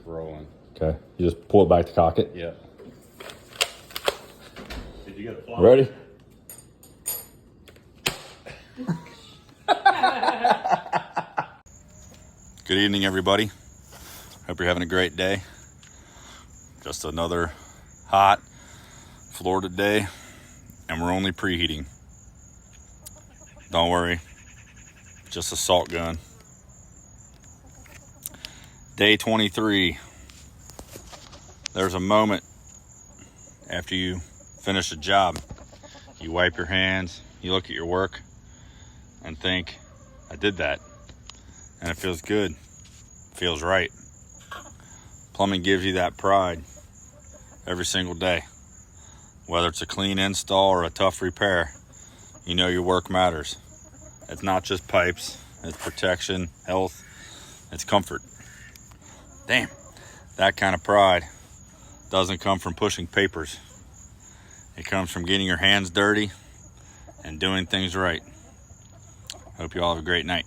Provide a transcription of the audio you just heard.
rolling? Rolling. Okay. You just pull it back to cock it? Yeah. Did you get a plumber? Ready? Good evening, everybody. Hope you're having a great day. Just another hot Florida day, and we're only preheating. Don't worry, just a salt gun. Day 23. There's a moment after you finish a job. You wipe your hands, you look at your work, and think, I did that. And it feels good. Feels right. Plumbing gives you that pride every single day. Whether it's a clean install or a tough repair, you know your work matters. It's not just pipes, it's protection, health, it's comfort. Damn, that kind of pride doesn't come from pushing papers. It comes from getting your hands dirty and doing things right. Hope you all have a great night.